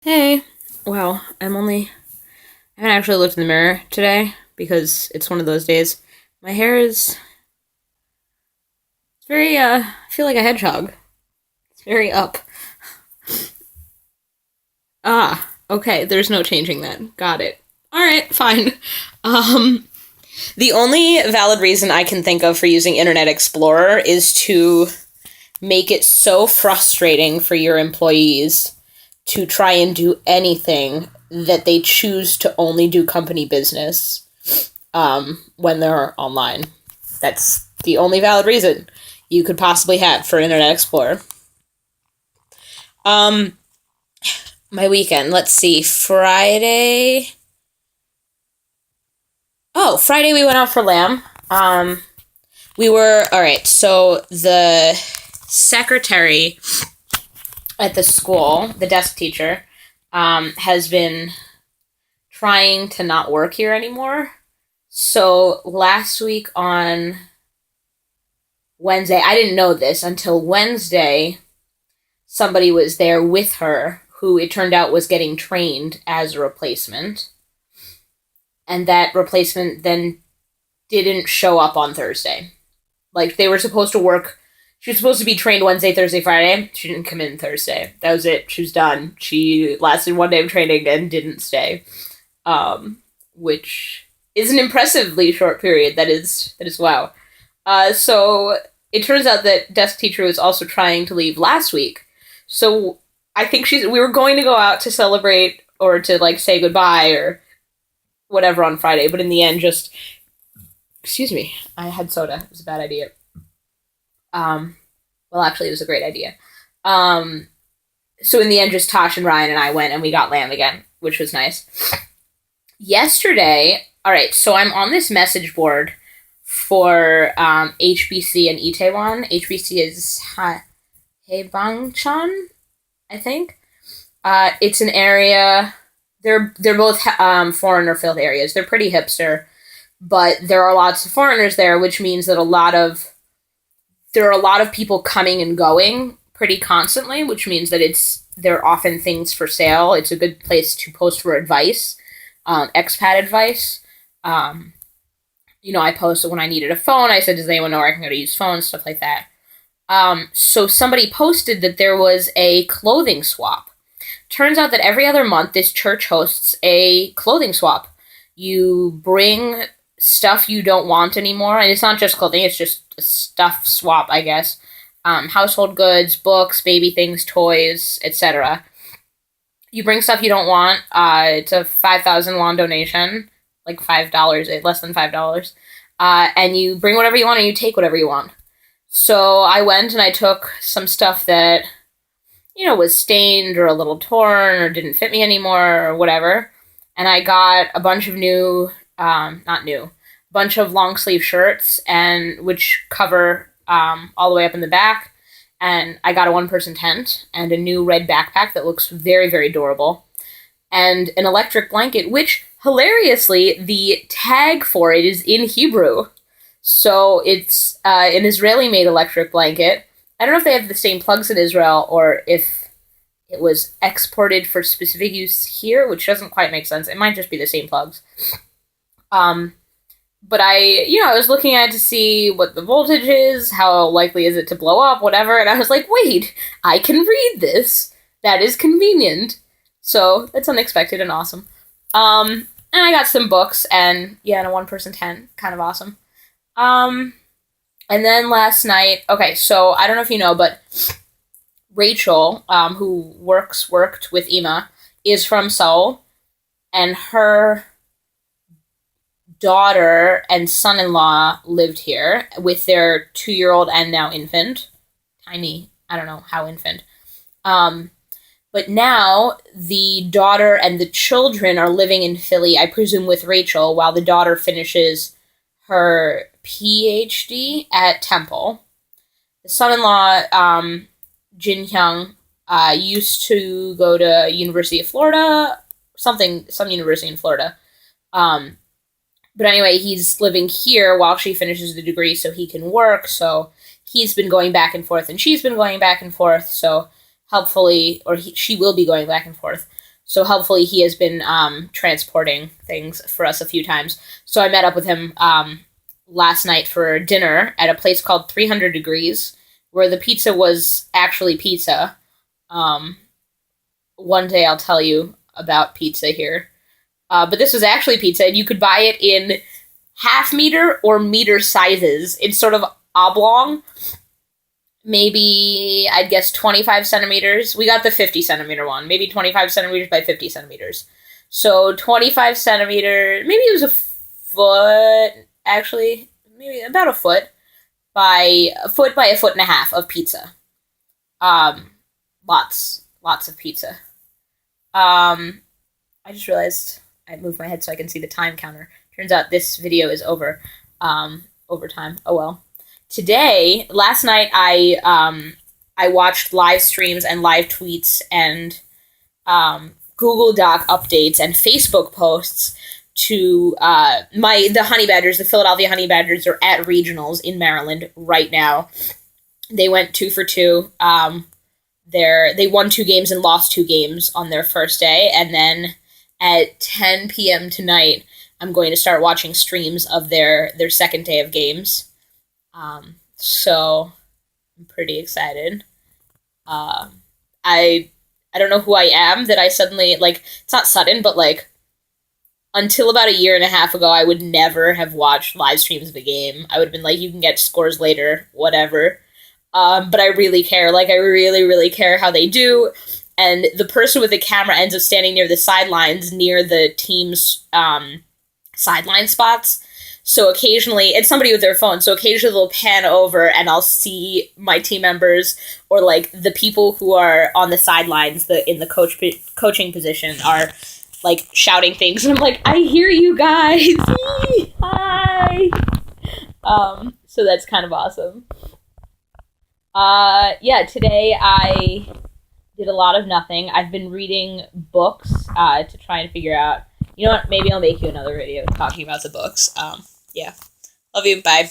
Hey. Wow, I haven't actually looked in the mirror today because it's one of those days. My hair is very, I feel like a hedgehog. It's very up. Okay, there's no changing that. Got it. Alright, fine. Um, the only valid reason I can think of for using Internet Explorer is to make it so frustrating for your employees to try and do anything that they choose to only do company business when they're online. That's the only valid reason you could possibly have for Internet Explorer. Um, my weekend, let's see, Friday. Oh, Friday we went out for lamb. All right, so the secretary at the school, the desk teacher, has been trying to not work here anymore. So last week on Wednesday, I didn't know this until Wednesday, somebody was there with her who it turned out was getting trained as a replacement. And that replacement then didn't show up on Thursday. Like, they were supposed to work. She was supposed to be trained Wednesday, Thursday, Friday. She didn't come in Thursday. That was it. She was done. She lasted one day of training and didn't stay. Which is an impressively short period. That is wow. So it turns out that desk teacher was also trying to leave last week. So I think we were going to go out to celebrate or to like say goodbye or whatever on Friday, but in the end excuse me, I had soda. It was a bad idea. Well, actually, it was a great idea. So in the end, just Tosh and Ryan and I went and we got lamb again, which was nice. Yesterday, all right, so I'm on this message board for HBC and Itaewon. HBC is Haebangchon, I think. It's an area. They're both foreigner-filled areas. They're pretty hipster, but there are lots of foreigners there, which means that there are a lot of people coming and going pretty constantly, which means that there are often things for sale. It's a good place to post for advice, expat advice. I posted when I needed a phone. I said, does anyone know where I can go to use phones? Stuff like that. So somebody posted that there was a clothing swap. Turns out that every other month, this church hosts a clothing swap. You bring stuff you don't want anymore, and it's not just clothing, it's just a stuff swap, I guess. Household goods, books, baby things, toys, etc. You bring stuff you don't want. It's a 5,000 won donation, like $5, less than $5. And you bring whatever you want and you take whatever you want. So I went and I took some stuff that, was stained or a little torn or didn't fit me anymore or whatever. And I got a bunch of bunch of long sleeve shirts and which cover all the way up in the back. And I got a one-person tent and a new red backpack that looks very, very adorable. And an electric blanket, which, hilariously, the tag for it is in Hebrew. So it's an Israeli-made electric blanket. I don't know if they have the same plugs in Israel or if it was exported for specific use here, which doesn't quite make sense. It might just be the same plugs. But I was looking at it to see what the voltage is, how likely is it to blow up, whatever, and I was like, wait, I can read this. That is convenient. So, that's unexpected and awesome. And I got some books, and a one-person tent, kind of awesome. And then last night, okay, so I don't know if you know, but Rachel, who worked with Ima, is from Seoul, and her daughter and son-in-law lived here with their 2-year-old and now infant. Tiny, I don't know how infant. But now the daughter and the children are living in Philly, I presume with Rachel, while the daughter finishes her PhD at Temple. The son-in-law, Jin Hyung, used to go to University of Florida, some university in Florida. But anyway, he's living here while she finishes the degree so he can work, so he's been going back and forth, and she's been going back and forth, so helpfully, she will be going back and forth. So helpfully he has been transporting things for us a few times. So I met up with him last night for dinner at a place called 300 Degrees, where the pizza was actually pizza. Um, One day I'll tell you about pizza here. But this was actually pizza, and you could buy it in half meter or meter sizes. It's sort of oblong, maybe I'd guess 25 centimeters. We got the 50 centimeter one, maybe 25 centimeters by 50 centimeters. So 25 centimeter, maybe it was a foot, actually, maybe about a foot by a foot and a half of pizza. Um, lots of pizza. I just realized I moved my head so I can see the time counter. Turns out this video is over time. Oh well. Last night, I watched live streams and live tweets and Google Doc updates and Facebook posts to the Honey Badgers. The Philadelphia Honey Badgers are at regionals in Maryland right now. They went 2 for 2. They won 2 games and lost 2 games on their first day, and then at 10 p.m. tonight, I'm going to start watching streams of their second day of games. So I'm pretty excited. I don't know who I am that I suddenly, like, it's not sudden, but like until about a year and a half ago, I would never have watched live streams of a game. I would have been like, you can get scores later, whatever. But I really care. Like, I really, really care how they do. And the person with the camera ends up standing near the sidelines, near the team's sideline spots. So occasionally, it's somebody with their phone, so occasionally they'll pan over and I'll see my team members or, like, the people who are on the sidelines in the coaching position are, like, shouting things. And I'm like, I hear you guys! Hi! So that's kind of awesome. Today I did a lot of nothing. I've been reading books to try and figure out, you know what, maybe I'll make you another video talking about the books. Yeah. Love you, bye.